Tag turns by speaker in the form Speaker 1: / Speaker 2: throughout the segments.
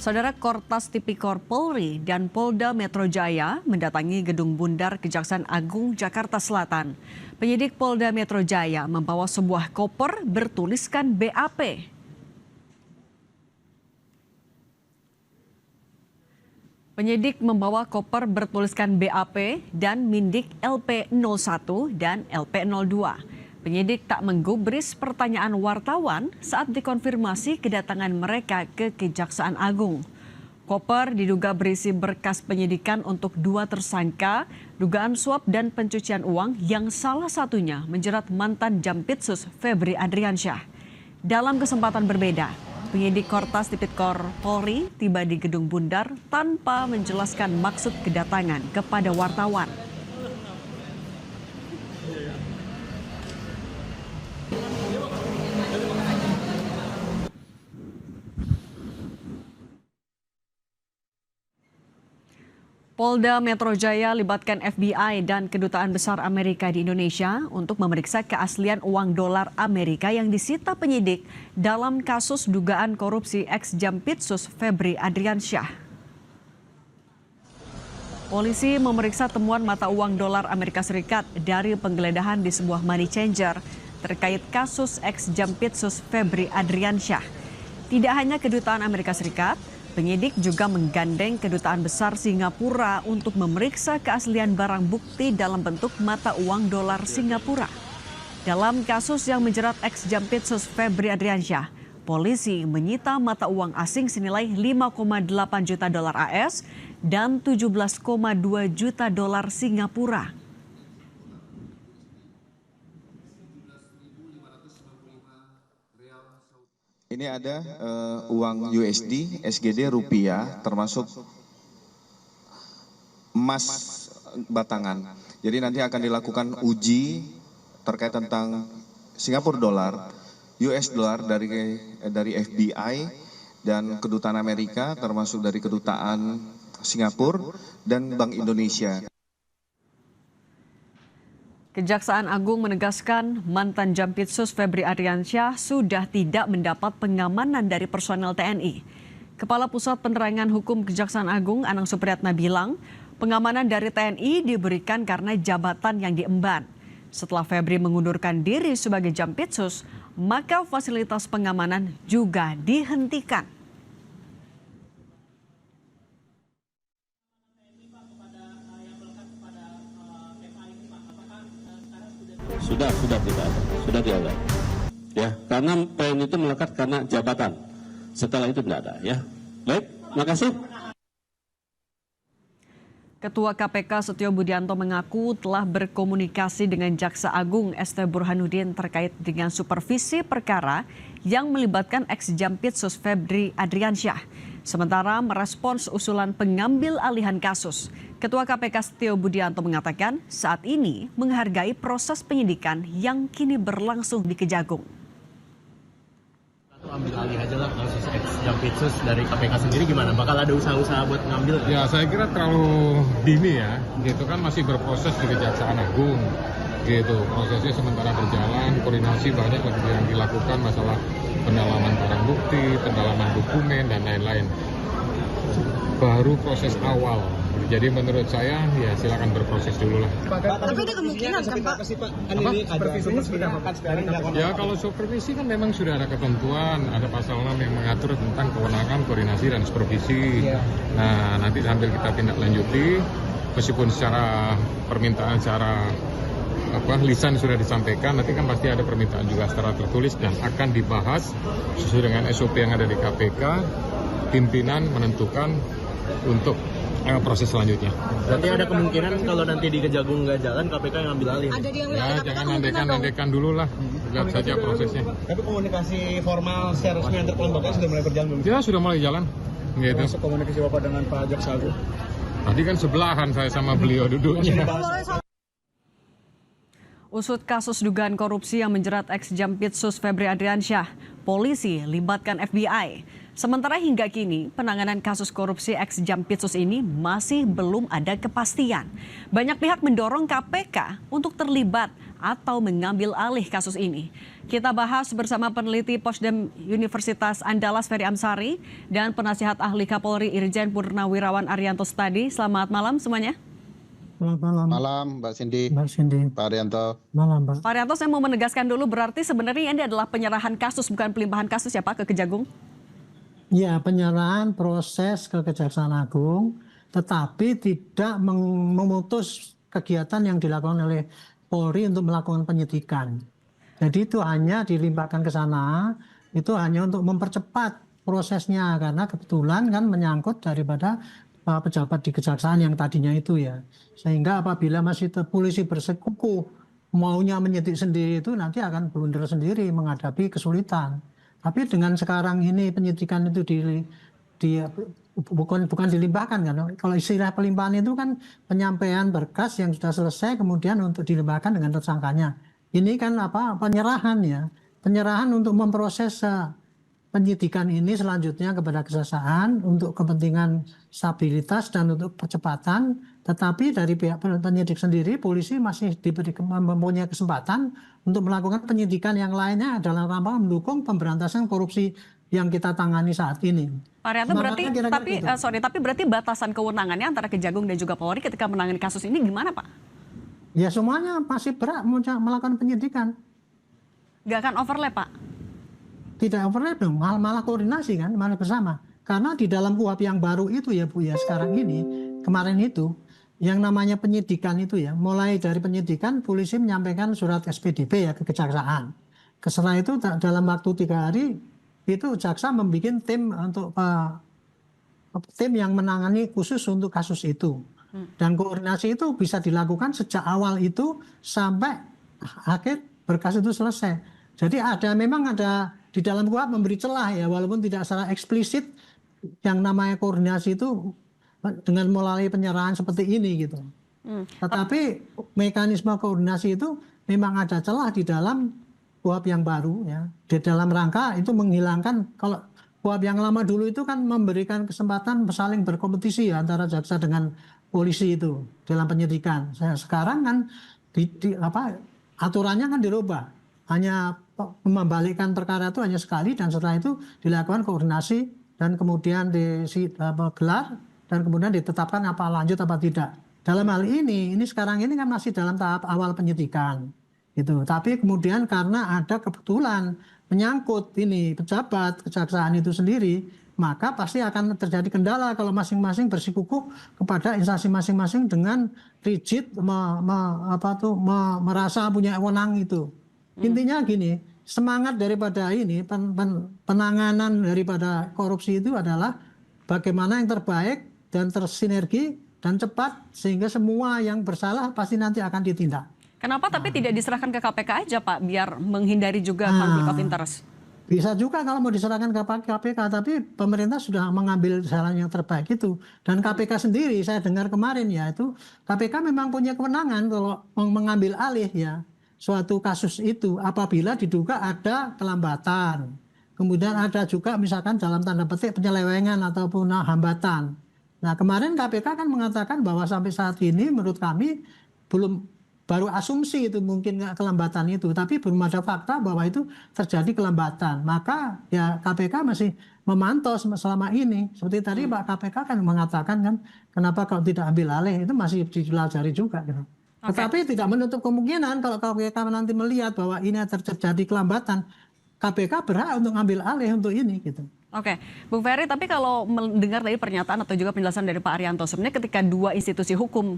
Speaker 1: Saudara Kortas Tipikor Polri dan Polda Metro Jaya mendatangi Gedung Bundar Kejaksaan Agung Jakarta Selatan. Penyidik Polda Metro Jaya membawa sebuah koper bertuliskan BAP. Penyidik membawa koper bertuliskan BAP dan Mindik LP01 dan LP02. Penyidik tak menggubris pertanyaan wartawan saat dikonfirmasi kedatangan mereka ke Kejaksaan Agung. Koper diduga berisi berkas penyidikan untuk 2 tersangka, dugaan suap dan pencucian uang yang salah satunya menjerat mantan Jampitsus Febri Adriansyah. Dalam kesempatan berbeda, penyidik Kortas Tipikor Polri tiba di Gedung Bundar tanpa menjelaskan maksud kedatangan kepada wartawan. Polda Metro Jaya libatkan FBI dan Kedutaan Besar Amerika di Indonesia untuk memeriksa keaslian uang dolar Amerika yang disita penyidik dalam kasus dugaan korupsi ex-Jampitsus Febri Adriansyah. Polisi memeriksa temuan mata uang dolar Amerika Serikat dari penggeledahan di sebuah money changer terkait kasus ex-Jampitsus Febri Adriansyah. Tidak hanya Kedutaan Amerika Serikat, penyidik juga menggandeng Kedutaan Besar Singapura untuk memeriksa keaslian barang bukti dalam bentuk mata uang dolar Singapura. Dalam kasus yang menjerat ex-Jampitsus Febri Adriansyah, polisi menyita mata uang asing senilai 5,8 juta dolar AS dan 17,2 juta dolar Singapura.
Speaker 2: Ini ada uang USD, SGD, rupiah, termasuk emas batangan. Jadi nanti akan dilakukan uji terkait tentang Singapura dolar, US dolar dari FBI dan Kedutaan Amerika, termasuk dari Kedutaan Singapura dan Bank Indonesia.
Speaker 1: Kejaksaan Agung menegaskan mantan Jampitsus Febri Adriansyah sudah tidak mendapat pengamanan dari personel TNI. Kepala Pusat Penerangan Hukum Kejaksaan Agung Anang Supriyatna bilang, pengamanan dari TNI diberikan karena jabatan yang diemban. Setelah Febri mengundurkan diri sebagai Jampitsus, maka fasilitas pengamanan juga dihentikan.
Speaker 3: Sudah tidak ada. Ya, karena poin itu melekat karena jabatan. Setelah itu tidak ada, ya. Baik, makasih.
Speaker 1: Ketua KPK Setio Budianto mengaku telah berkomunikasi dengan Jaksa Agung ST Burhanuddin terkait dengan supervisi perkara yang melibatkan ex-Jampitsus Febri Adriansyah. Sementara merespons usulan pengambil alihan kasus, Ketua KPK Setio Budianto mengatakan saat ini menghargai proses penyidikan yang kini berlangsung di Kejagung.
Speaker 4: Ambil alih aja lah kasus ex-Jampitsus dari KPK sendiri gimana? Bakal ada usaha-usaha buat ngambil?
Speaker 5: Ya saya kira terlalu dini ya, gitu kan masih berproses di Kejaksaan Agung, gitu. Prosesnya sementara berjalan, koordinasi banyak yang dilakukan masalah pendalaman barang bukti, pendalaman dokumen dan lain-lain. Baru proses awal. Jadi menurut saya ya silakan berproses dulu lah.
Speaker 6: Tapi ada kemungkinan kan Pak?
Speaker 5: Ya kalau supervisi kan memang sudah ada ketentuan, ada pasal 6 yang mengatur tentang kewenangan koordinasi dan supervisi. Nah nanti sambil kita tindak lanjuti, meskipun secara permintaan secara lisan sudah disampaikan, nanti kan pasti ada permintaan juga secara tertulis dan akan dibahas sesuai dengan SOP yang ada di KPK. Pimpinan menentukan untuk proses selanjutnya.
Speaker 4: Berarti ada kemungkinan kalau nanti di Kejagung nggak jalan, KPK yang ambil alih?
Speaker 5: Ya jangan andekan dulu lah, lihat saja prosesnya.
Speaker 4: Tapi komunikasi formal secara resmi antar kelompoknya sudah mulai berjalan belum?
Speaker 5: Ya sudah mulai jalan. Gitu.
Speaker 4: Masuk komunikasi Bapak dengan Pak Jaksa Agung?
Speaker 5: Tadi kan sebelahan saya sama beliau duduknya.
Speaker 1: Usut kasus dugaan korupsi yang menjerat ex-Jampitsus Febri Adriansyah, polisi libatkan FBI. Sementara hingga kini penanganan kasus korupsi ex Jampitsus ini masih belum ada kepastian. Banyak pihak mendorong KPK untuk terlibat atau mengambil alih kasus ini. Kita bahas bersama peneliti Posdem Universitas Andalas Ferry Amsari dan penasihat ahli Kapolri Irjen Purnawirawan Arianto Stadi. Selamat malam semuanya.
Speaker 7: Selamat malam.
Speaker 8: Malam Mbak Cindy,
Speaker 7: Mbak Cindy.
Speaker 8: Pak Arianto.
Speaker 7: Malam, Pak.
Speaker 1: Pak Arianto, saya mau menegaskan dulu berarti sebenarnya ini adalah penyerahan kasus bukan pelimpahan kasus ya Pak ke Kejagung?
Speaker 7: Ya, penyerahan proses ke Kejaksaan Agung, tetapi tidak memutus kegiatan yang dilakukan oleh Polri untuk melakukan penyidikan. Jadi itu hanya dilimpahkan ke sana, itu hanya untuk mempercepat prosesnya karena kebetulan kan menyangkut daripada pejabat di kejaksaan yang tadinya itu ya. Sehingga apabila masih polisi bersekukuh maunya menyidik sendiri itu nanti akan blunder sendiri menghadapi kesulitan. Tapi dengan sekarang ini penyidikan itu bukan dilimpahkan kan. Kalau istilah pelimpahan itu kan penyampaian berkas yang sudah selesai kemudian untuk dilimpahkan dengan tersangkanya. Ini kan penyerahan ya. Penyerahan untuk memproses penyidikan ini selanjutnya kepada kejaksaan untuk kepentingan stabilitas dan untuk percepatan, tetapi dari pihak penyidik sendiri polisi masih mempunyai kesempatan untuk melakukan penyidikan yang lainnya dalam rangka mendukung pemberantasan korupsi yang kita tangani saat ini.
Speaker 1: Pak Arianto, tapi berarti batasan kewenangannya antara Kejagung dan juga Polri ketika menangani kasus ini gimana Pak?
Speaker 7: Ya semuanya masih berhak melakukan penyidikan.
Speaker 1: Nggak akan overlap Pak?
Speaker 7: Tidak overlap dong, malah koordinasi kan, malah bersama. Karena di dalam KUHP yang baru itu ya Bu ya, sekarang ini, kemarin itu, yang namanya penyidikan itu ya, mulai dari penyidikan polisi menyampaikan surat SPDP ya ke kejaksaan. Setelah itu dalam waktu 3 hari, itu jaksa membuat tim untuk tim yang menangani khusus untuk kasus itu. Dan koordinasi itu bisa dilakukan sejak awal itu sampai akhir berkas itu selesai. Jadi memang ada di dalam KUHP memberi celah ya, walaupun tidak secara eksplisit yang namanya koordinasi itu dengan melalui penyerahan seperti ini gitu. Tetapi mekanisme koordinasi itu memang ada celah di dalam KUHP yang baru ya. Di dalam rangka itu menghilangkan, kalau KUHP yang lama dulu itu kan memberikan kesempatan saling berkompetisi ya, antara jaksa dengan polisi itu dalam penyidikan. Sekarang kan aturannya kan dirubah. Hanya membalikkan perkara itu hanya sekali dan setelah itu dilakukan koordinasi dan kemudian digelar dan kemudian ditetapkan apa lanjut apa tidak. Dalam hal ini sekarang ini kan masih dalam tahap awal penyidikan gitu. Tapi kemudian karena ada kebetulan menyangkut ini pejabat kejaksaan itu sendiri, maka pasti akan terjadi kendala kalau masing-masing bersikukuh kepada instansi masing-masing dengan rigid merasa punya wewenang itu. Intinya gini, semangat daripada ini penanganan daripada korupsi itu adalah bagaimana yang terbaik dan tersinergi dan cepat sehingga semua yang bersalah pasti nanti akan ditindak.
Speaker 1: Kenapa tapi tidak diserahkan ke KPK aja Pak biar menghindari juga konflik of interest?
Speaker 7: Bisa juga kalau mau diserahkan ke KPK, tapi pemerintah sudah mengambil jalan yang terbaik itu. Dan KPK sendiri saya dengar kemarin ya itu KPK memang punya kewenangan kalau mengambil alih ya suatu kasus itu apabila diduga ada kelambatan. Kemudian ada juga misalkan dalam tanda petik penyelewengan ataupun hambatan. Nah kemarin KPK kan mengatakan bahwa sampai saat ini menurut kami baru asumsi itu mungkin kelambatan itu. Tapi belum ada fakta bahwa itu terjadi kelambatan. Maka ya KPK masih memantau selama ini. Seperti tadi Pak KPK kan mengatakan kan kenapa kalau tidak ambil alih itu masih dipelajari juga gitu. Tetapi tidak menutup kemungkinan kalau KPK nanti melihat bahwa ini terjadi kelambatan, KPK berhak untuk ngambil alih untuk ini gitu.
Speaker 1: Oke, Bung Ferry, tapi kalau mendengar dari pernyataan atau juga penjelasan dari Pak Arianto, sebenarnya ketika dua institusi hukum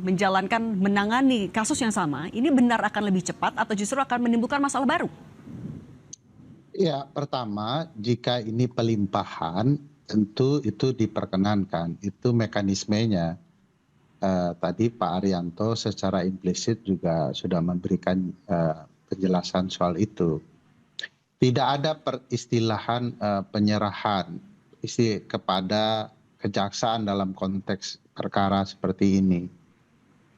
Speaker 1: menangani kasus yang sama, ini benar akan lebih cepat atau justru akan menimbulkan masalah baru?
Speaker 8: Ya, pertama, jika ini pelimpahan, tentu itu diperkenankan, itu mekanismenya. Tadi Pak Arianto secara implisit juga sudah memberikan penjelasan soal itu. Tidak ada peristilahan penyerahan kepada kejaksaan dalam konteks perkara seperti ini.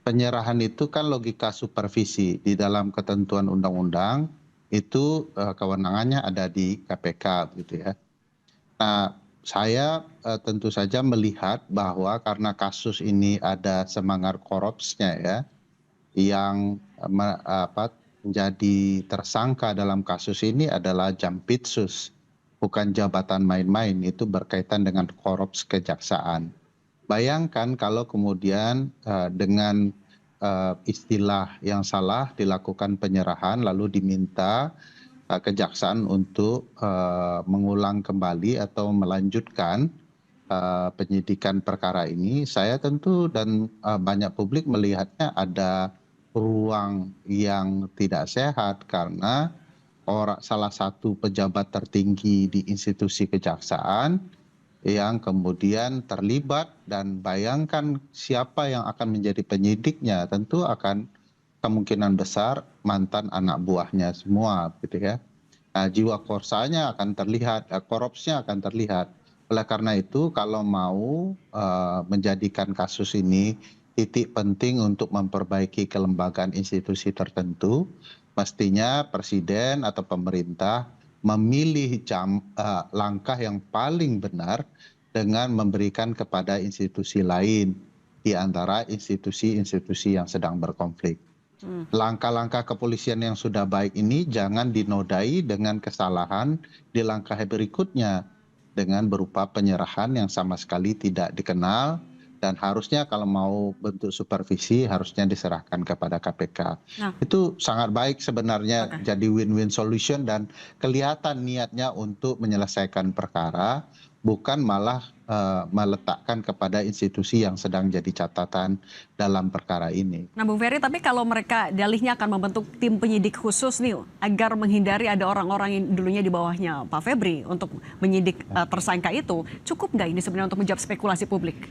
Speaker 8: Penyerahan itu kan logika supervisi di dalam ketentuan undang-undang itu kewenangannya ada di KPK gitu ya. Nah, saya tentu saja melihat bahwa karena kasus ini ada semangat korupsnya ya, yang menjadi tersangka dalam kasus ini adalah Jampitsus, bukan jabatan main-main, itu berkaitan dengan korups kejaksaan. Bayangkan kalau kemudian dengan istilah yang salah dilakukan penyerahan lalu diminta kejaksaan untuk mengulang kembali atau melanjutkan penyidikan perkara ini. Saya tentu dan banyak publik melihatnya ada ruang yang tidak sehat karena salah satu pejabat tertinggi di institusi kejaksaan yang kemudian terlibat, dan bayangkan siapa yang akan menjadi penyidiknya, tentu akan kemungkinan besar mantan anak buahnya semua gitu ya. Nah, jiwa korsanya akan terlihat, korupsnya akan terlihat. Oleh karena itu kalau mau menjadikan kasus ini titik penting untuk memperbaiki kelembagaan institusi tertentu, mestinya presiden atau pemerintah memilih langkah yang paling benar dengan memberikan kepada institusi lain di antara institusi-institusi yang sedang berkonflik. Langkah-langkah kepolisian yang sudah baik ini jangan dinodai dengan kesalahan di langkah berikutnya dengan berupa penyerahan yang sama sekali tidak dikenal, dan harusnya kalau mau bentuk supervisi harusnya diserahkan kepada KPK.
Speaker 1: Nah.
Speaker 8: Itu sangat baik sebenarnya, jadi win-win solution dan kelihatan niatnya untuk menyelesaikan perkara, bukan malah meletakkan kepada institusi yang sedang jadi catatan dalam perkara ini.
Speaker 1: Nah, Bung Ferry, tapi kalau mereka dalihnya akan membentuk tim penyidik khusus nih agar menghindari ada orang-orang yang dulunya di bawahnya Pak Febri untuk menyidik tersangka itu, cukup nggak ini sebenarnya untuk menjawab spekulasi publik?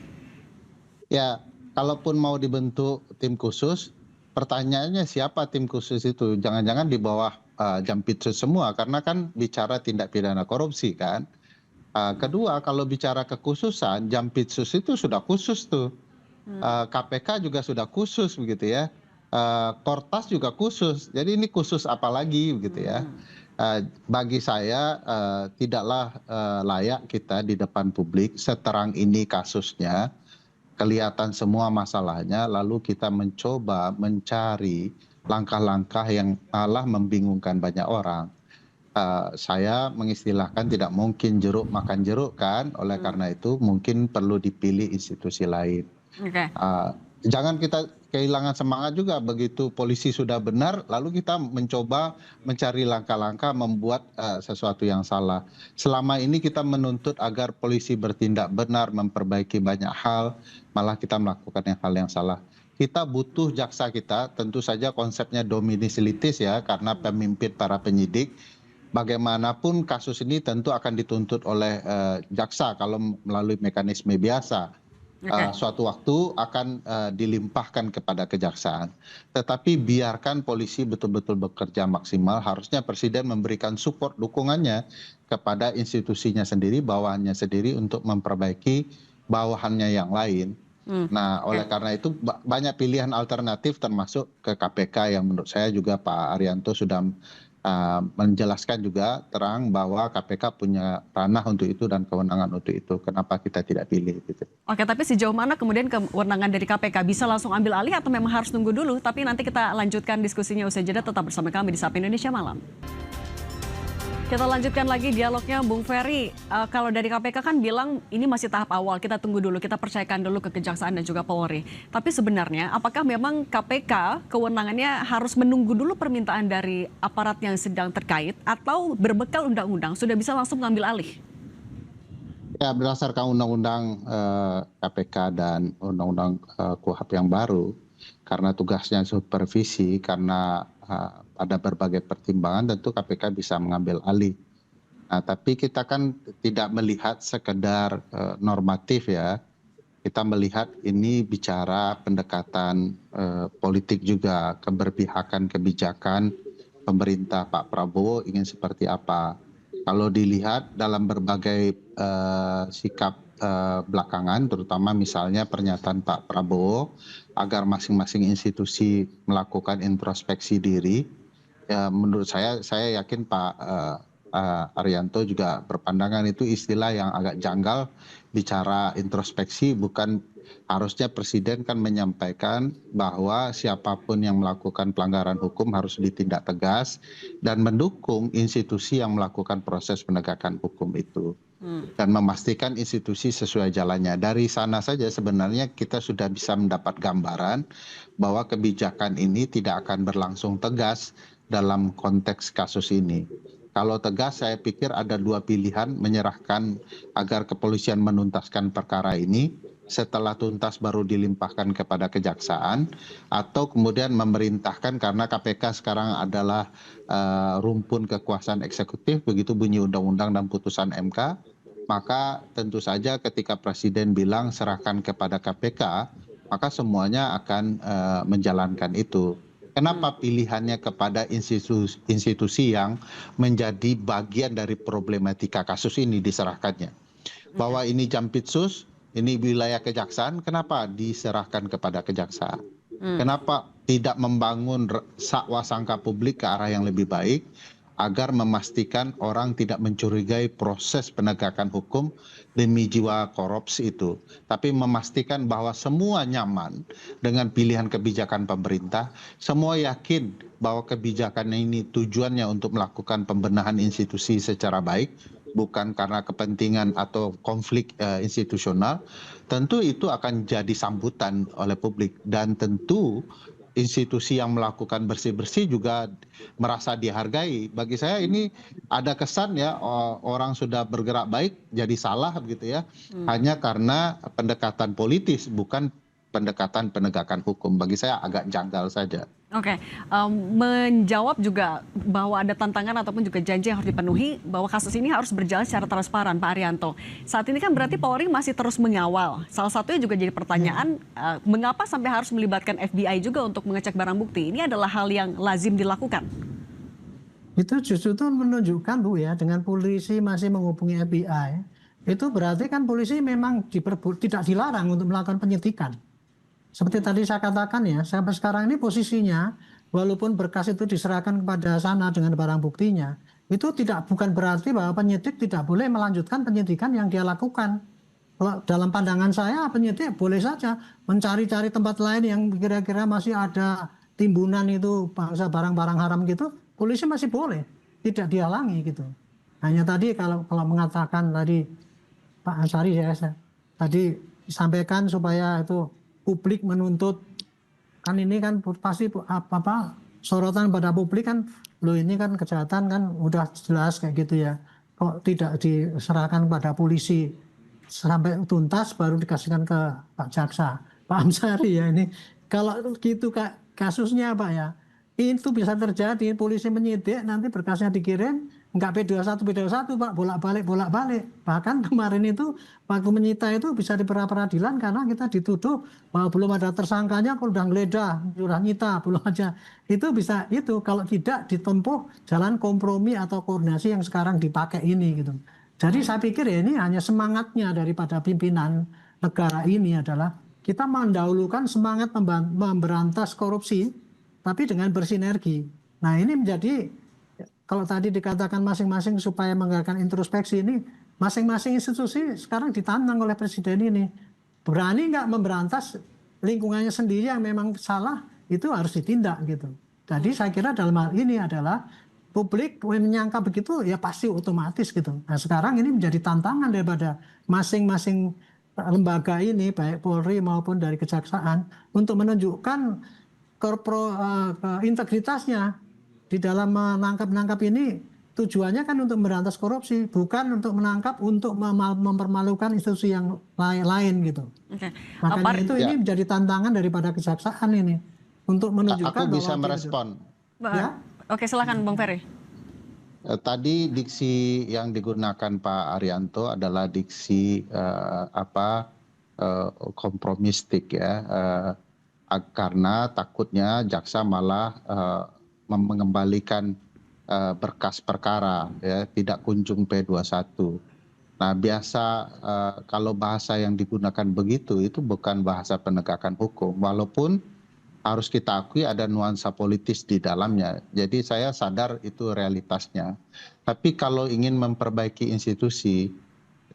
Speaker 8: Ya, kalaupun mau dibentuk tim khusus, pertanyaannya siapa tim khusus itu? Jangan-jangan di bawah Jampitsus semua, karena kan bicara tindak pidana korupsi kan. Kedua, kalau bicara kekhususan, Jampitsus itu sudah khusus tuh. KPK juga sudah khusus begitu ya. Kortas juga khusus. Jadi ini khusus apa lagi begitu ya. Bagi saya tidaklah layak kita di depan publik seterang ini kasusnya, kelihatan semua masalahnya, lalu kita mencoba mencari langkah-langkah yang malah membingungkan banyak orang. Saya mengistilahkan tidak mungkin jeruk makan jeruk kan, oleh karena itu mungkin perlu dipilih institusi lain. Jangan kita kehilangan semangat juga begitu polisi sudah benar, lalu kita mencoba mencari langkah-langkah membuat sesuatu yang salah. Selama ini kita menuntut agar polisi bertindak benar, memperbaiki banyak hal, malah kita melakukan hal yang salah. Kita butuh jaksa kita, tentu saja konsepnya dominis litis ya, karena pemimpin para penyidik. Bagaimanapun kasus ini tentu akan dituntut oleh jaksa kalau melalui mekanisme biasa. Suatu waktu akan dilimpahkan kepada kejaksaan. Tetapi biarkan polisi betul-betul bekerja maksimal, harusnya presiden memberikan support dukungannya kepada institusinya sendiri, bawahannya sendiri untuk memperbaiki bawahannya yang lain. Nah, oleh karena itu banyak pilihan alternatif termasuk ke KPK yang menurut saya juga Pak Arianto sudah menjelaskan juga terang bahwa KPK punya ranah untuk itu dan kewenangan untuk itu. Kenapa kita tidak pilih gitu.
Speaker 1: Oke, tapi sejauh mana kemudian kewenangan dari KPK bisa langsung ambil alih atau memang harus nunggu dulu? Tapi nanti kita lanjutkan diskusinya usai jeda, tetap bersama kami di Sapa Indonesia Malam. Kita lanjutkan lagi dialognya, Bung Ferry. Kalau dari KPK kan bilang ini masih tahap awal, kita tunggu dulu, kita percayakan dulu ke Kejaksaan dan juga Polri. Tapi sebenarnya apakah memang KPK kewenangannya harus menunggu dulu permintaan dari aparat yang sedang terkait atau berbekal undang-undang sudah bisa langsung mengambil alih?
Speaker 8: Ya, berdasarkan undang-undang KPK dan undang-undang KUHP yang baru, karena tugasnya supervisi, karena ada berbagai pertimbangan tentu KPK bisa mengambil alih. Nah, tapi kita kan tidak melihat sekedar normatif ya. Kita melihat ini bicara pendekatan politik juga, keberpihakan kebijakan pemerintah Pak Prabowo ingin seperti apa. Kalau dilihat dalam berbagai sikap belakangan, terutama misalnya pernyataan Pak Prabowo agar masing-masing institusi melakukan introspeksi diri, ya menurut saya yakin Pak Arianto juga berpandangan itu istilah yang agak janggal, bicara introspeksi. Bukan, harusnya presiden kan menyampaikan bahwa siapapun yang melakukan pelanggaran hukum harus ditindak tegas dan mendukung institusi yang melakukan proses penegakan hukum itu dan memastikan institusi sesuai jalannya. Dari sana saja sebenarnya kita sudah bisa mendapat gambaran bahwa kebijakan ini tidak akan berlangsung tegas dalam konteks kasus ini. Kalau tegas, saya pikir ada dua pilihan: menyerahkan agar kepolisian menuntaskan perkara ini, setelah tuntas baru dilimpahkan kepada kejaksaan, atau kemudian memerintahkan, karena KPK sekarang adalah rumpun kekuasaan eksekutif, begitu bunyi undang-undang dan putusan MK, maka tentu saja ketika presiden bilang serahkan kepada KPK, maka semuanya akan menjalankan itu. Kenapa pilihannya kepada institusi yang menjadi bagian dari problematika kasus ini diserahkannya? Bahwa ini Jampitsus, ini wilayah kejaksaan, kenapa diserahkan kepada kejaksaan? Kenapa tidak membangun sakwa sangka publik ke arah yang lebih baik, agar memastikan orang tidak mencurigai proses penegakan hukum demi jiwa korupsi itu, tapi memastikan bahwa semua nyaman dengan pilihan kebijakan pemerintah, semua yakin bahwa kebijakan ini tujuannya untuk melakukan pembenahan institusi secara baik, bukan karena kepentingan atau konflik institusional. Tentu itu akan jadi sambutan oleh publik, dan tentu institusi yang melakukan bersih-bersih juga merasa dihargai. Bagi saya ini ada kesan ya, orang sudah bergerak baik jadi salah begitu ya, hanya karena pendekatan politis, bukan pendekatan penegakan hukum. Bagi saya agak janggal saja.
Speaker 1: Oke, menjawab juga bahwa ada tantangan ataupun juga janji yang harus dipenuhi bahwa kasus ini harus berjalan secara transparan, Pak Arianto. Saat ini kan berarti Polri masih terus mengawal. Salah satunya juga jadi pertanyaan, mengapa sampai harus melibatkan FBI juga untuk mengecek barang bukti? Ini adalah hal yang lazim dilakukan.
Speaker 7: Itu justru itu menunjukkan Bu ya, dengan polisi masih menghubungi FBI, itu berarti kan polisi memang tidak dilarang untuk melakukan penyidikan. Seperti tadi saya katakan ya, sampai sekarang ini posisinya, walaupun berkas itu diserahkan kepada sana dengan barang buktinya, itu bukan berarti bahwa penyidik tidak boleh melanjutkan penyidikan yang dia lakukan. Kalau dalam pandangan saya, penyidik boleh saja mencari-cari tempat lain yang kira-kira masih ada timbunan itu bangsa barang-barang haram gitu, polisi masih boleh, tidak dihalangi gitu. Hanya tadi kalau mengatakan tadi Pak Ansari saya tadi sampaikan supaya itu publik menuntut, kan ini kan pasti sorotan pada publik kan, loh ini kan kejahatan kan udah jelas kayak gitu ya, kok tidak diserahkan pada polisi sampai tuntas baru dikasihkan ke Pak Jaksa, Pak Ansari ya. Ini kalau gitu kasusnya Pak ya, itu bisa terjadi, polisi menyidik nanti berkasnya dikirim nggak P21 Pak, bolak-balik. Bahkan kemarin itu waktu menyita itu bisa di peradilan karena kita dituduh bahwa belum ada tersangkanya, kalau udah ngeledah, sudah nyita, belum aja. Itu bisa itu kalau tidak ditempuh jalan kompromi atau koordinasi yang sekarang dipakai ini gitu. Jadi saya pikir ya ini hanya semangatnya daripada pimpinan negara ini adalah kita mendahulukan semangat memberantas korupsi, tapi dengan bersinergi. Nah ini menjadi, kalau tadi dikatakan masing-masing supaya menggerakkan introspeksi ini, masing-masing institusi sekarang ditantang oleh presiden ini. Berani nggak memberantas lingkungannya sendiri yang memang salah, itu harus ditindak gitu. Jadi saya kira dalam hal ini adalah publik menyangka begitu ya pasti otomatis gitu. Nah sekarang ini menjadi tantangan daripada masing-masing lembaga ini, baik Polri maupun dari Kejaksaan, untuk menunjukkan integritasnya di dalam menangkap ini. Tujuannya kan untuk memberantas korupsi, bukan untuk menangkap untuk mempermalukan institusi yang lain gitu.
Speaker 1: Oke.
Speaker 7: Makanya itu ini menjadi tantangan daripada Kejaksaan ini untuk menunjukkan
Speaker 8: aku bisa
Speaker 7: bahwa
Speaker 8: merespon.
Speaker 7: Ya?
Speaker 1: Oke, silakan Bang Ferry.
Speaker 8: Tadi diksi yang digunakan Pak Arianto adalah diksi kompromistik ya, karena takutnya jaksa malah mengembalikan berkas perkara ya, tidak kunjung P21. Nah biasa kalau bahasa yang digunakan begitu itu bukan bahasa penegakan hukum, walaupun harus kita akui ada nuansa politis di dalamnya. Jadi saya sadar itu realitasnya. Tapi kalau ingin memperbaiki institusi,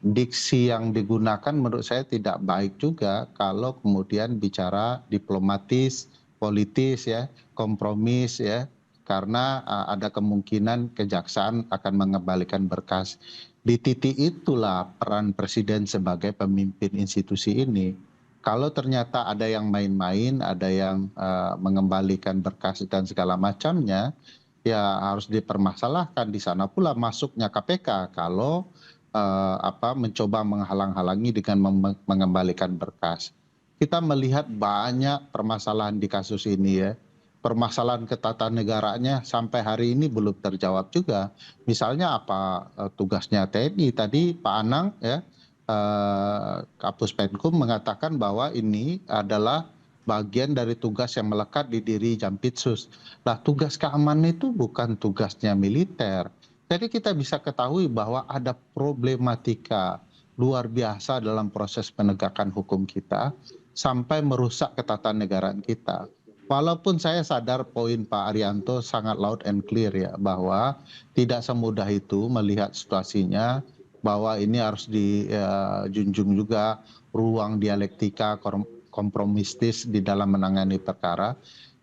Speaker 8: diksi yang digunakan menurut saya tidak baik juga kalau kemudian bicara diplomatis, politis ya, kompromis ya, karena ada kemungkinan kejaksaan akan mengembalikan berkas. Di titik itulah peran presiden sebagai pemimpin institusi ini. Kalau ternyata ada yang main-main, ada yang mengembalikan berkas dan segala macamnya, ya harus dipermasalahkan. Di sana pula masuknya KPK kalau mencoba menghalang-halangi dengan mengembalikan berkas. Kita melihat banyak permasalahan di kasus ini ya. Permasalahan ketatanegaranya sampai hari ini belum terjawab juga. Misalnya apa tugasnya TNI tadi Pak Anang ya, Kapus Penkum mengatakan bahwa ini adalah bagian dari tugas yang melekat di diri Jampitsus. Nah, tugas keamanan itu bukan tugasnya militer. Jadi kita bisa ketahui bahwa ada problematika luar biasa dalam proses penegakan hukum kita sampai merusak ketatanegaraan kita. Walaupun saya sadar poin Pak Arianto sangat loud and clear ya, bahwa tidak semudah itu melihat situasinya, bahwa ini harus dijunjung juga ruang dialektika kompromistis di dalam menangani perkara.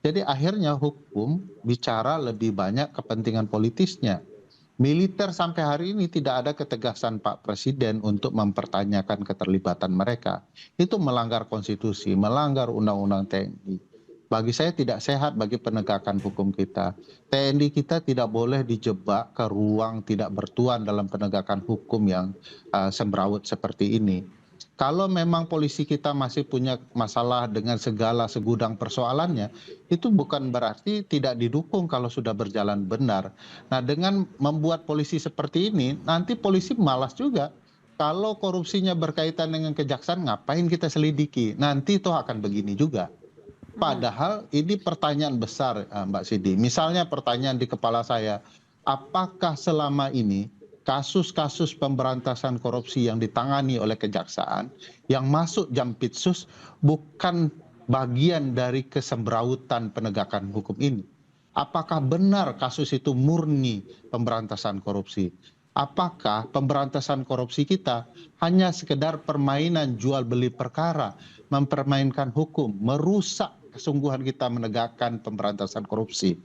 Speaker 8: Jadi akhirnya hukum bicara lebih banyak kepentingan politisnya. Militer sampai hari ini tidak ada ketegasan Pak Presiden untuk mempertanyakan keterlibatan mereka. Itu melanggar konstitusi, melanggar undang-undang TNI. Bagi saya tidak sehat bagi penegakan hukum kita. TNI kita tidak boleh dijebak ke ruang tidak bertuan dalam penegakan hukum yang semrawut seperti ini. Kalau memang polisi kita masih punya masalah dengan segala segudang persoalannya, itu bukan berarti tidak didukung kalau sudah berjalan benar. Nah, dengan membuat polisi seperti ini, nanti polisi malas juga. Kalau korupsinya berkaitan dengan kejaksaan, ngapain kita selidiki? Nanti toh akan begini juga. Padahal ini pertanyaan besar Mbak Sidi. Misalnya pertanyaan di kepala saya, apakah selama ini kasus-kasus pemberantasan korupsi yang ditangani oleh kejaksaan yang masuk Jampitsus bukan bagian dari kesembrautan penegakan hukum ini? Apakah benar kasus itu murni pemberantasan korupsi? Apakah pemberantasan korupsi kita hanya sekedar permainan jual beli perkara, mempermainkan hukum, merusak kesungguhan kita menegakkan pemberantasan korupsi?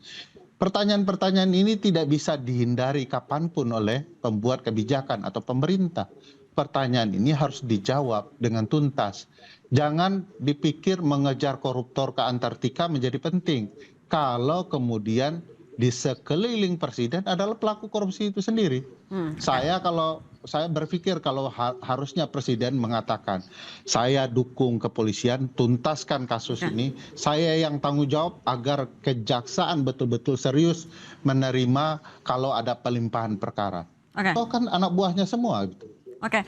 Speaker 8: Pertanyaan-pertanyaan ini tidak bisa dihindari kapanpun oleh pembuat kebijakan atau pemerintah. Pertanyaan ini harus dijawab dengan tuntas. Jangan dipikir mengejar koruptor ke Antartika menjadi penting, kalau kemudian di sekeliling presiden adalah pelaku korupsi itu sendiri. Saya berpikir kalau harusnya presiden mengatakan, saya dukung kepolisian, tuntaskan kasus ini, saya yang tanggung jawab agar kejaksaan betul-betul serius menerima kalau ada pelimpahan perkara. Itu kan anak buahnya semua gitu.
Speaker 1: Oke,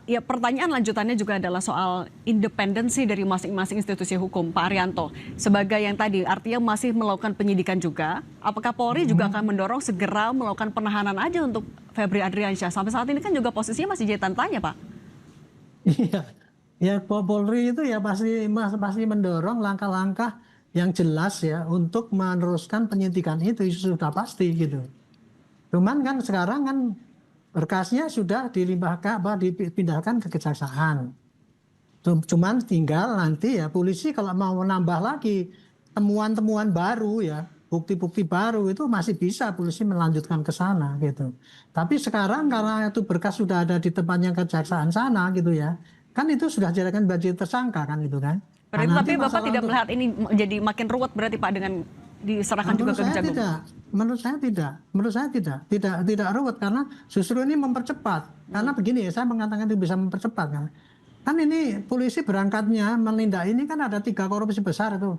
Speaker 1: ya pertanyaan lanjutannya juga adalah soal independensi dari masing-masing institusi hukum, Pak Arianto. Sebagai yang tadi, artinya masih melakukan penyidikan juga, apakah Polri juga akan mendorong segera melakukan penahanan aja untuk Febri Adriansyah? Sampai saat ini kan juga posisinya masih jadi tanda tanya, Pak.
Speaker 7: Iya, ya Polri itu ya pasti mendorong langkah-langkah yang jelas ya untuk meneruskan penyidikan itu sudah pasti gitu. Cuman kan sekarang kan berkasnya sudah dipindahkan ke kejaksaan. Cuman tinggal nanti ya polisi kalau mau menambah lagi temuan-temuan baru ya, bukti-bukti baru itu masih bisa polisi melanjutkan ke sana gitu. Tapi sekarang karena itu berkas sudah ada di tempatnya kejaksaan sana gitu ya, kan itu sudah dijadikan baju tersangka kan itu kan.
Speaker 1: Berarti tapi Bapak tidak melihat ini menjadi makin ruwet berarti Pak dengan diserahkan juga ke Kejagung?
Speaker 7: Menurut saya tidak ruwet karena justru ini mempercepat. Karena begini ya, saya mengatakan itu bisa mempercepat kan ini polisi berangkatnya menindak ini kan ada 3 korupsi besar itu,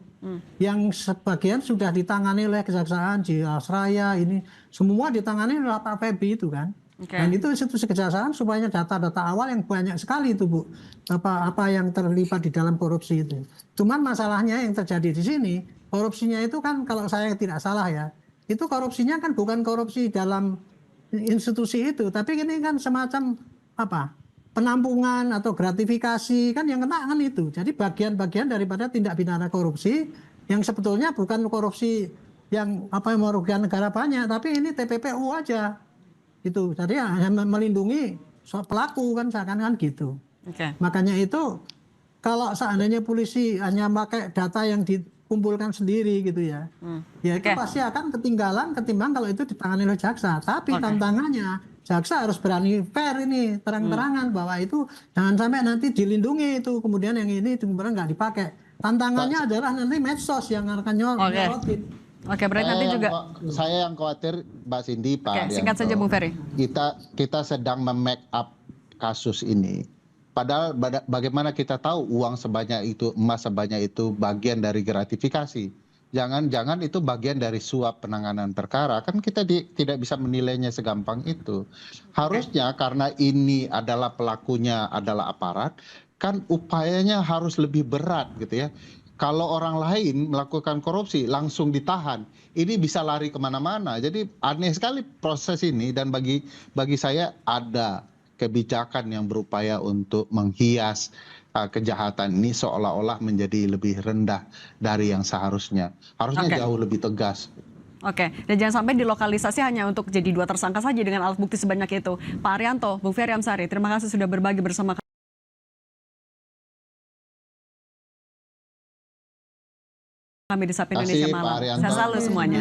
Speaker 7: yang sebagian sudah ditangani oleh Kejaksaan Jiwasraya, ini semua ditangani oleh Pak Feby itu kan. Dan itu institusi kejaksaan supaya data-data awal yang banyak sekali itu Bu, apa yang terlibat di dalam korupsi itu. Cuman masalahnya yang terjadi di sini, korupsinya itu kan kalau saya tidak salah ya, itu korupsinya kan bukan korupsi dalam institusi itu, tapi ini kan semacam penampungan atau gratifikasi kan yang kena kan itu. Jadi bagian-bagian daripada tindak pidana korupsi yang sebetulnya bukan korupsi yang merugikan negara banyak, tapi ini TPPU aja. Itu tadi hanya melindungi pelaku kan seakan-akan gitu. Makanya itu kalau seandainya polisi hanya pakai data yang dikumpulkan sendiri gitu ya, ya itu pasti akan ketinggalan ketimbang kalau itu ditangani oleh jaksa. Tapi tantangannya jaksa harus berani fair ini, terang-terangan bahwa itu jangan sampai nanti dilindungi itu, kemudian yang ini kemudian nggak dipakai. Tantangannya adalah nanti medsos yang akan nyorotin.
Speaker 1: Oke, berarti nanti juga
Speaker 8: saya yang khawatir, Mbak Cindy, Pak
Speaker 1: singkat saja Bung Ferry.
Speaker 8: Kita sedang mem-make up kasus ini. Padahal bagaimana kita tahu uang sebanyak itu, emas sebanyak itu bagian dari gratifikasi. Jangan-jangan itu bagian dari suap penanganan perkara. Kan kita tidak bisa menilainya segampang itu. Harusnya karena ini adalah pelakunya adalah aparat, kan upayanya harus lebih berat gitu ya. Kalau orang lain melakukan korupsi langsung ditahan, ini bisa lari kemana-mana. Jadi aneh sekali proses ini, dan bagi saya ada kebijakan yang berupaya untuk menghias kejahatan ini seolah-olah menjadi lebih rendah dari yang seharusnya. Harusnya jauh lebih tegas.
Speaker 1: Oke, dan jangan sampai dilokalisasi hanya untuk jadi 2 tersangka saja dengan alat bukti sebanyak itu. Pak Arianto, Bung Ferry Amsari, terima kasih sudah berbagi bersama kami di Sapa Indonesia Malam. Sehat selalu semuanya.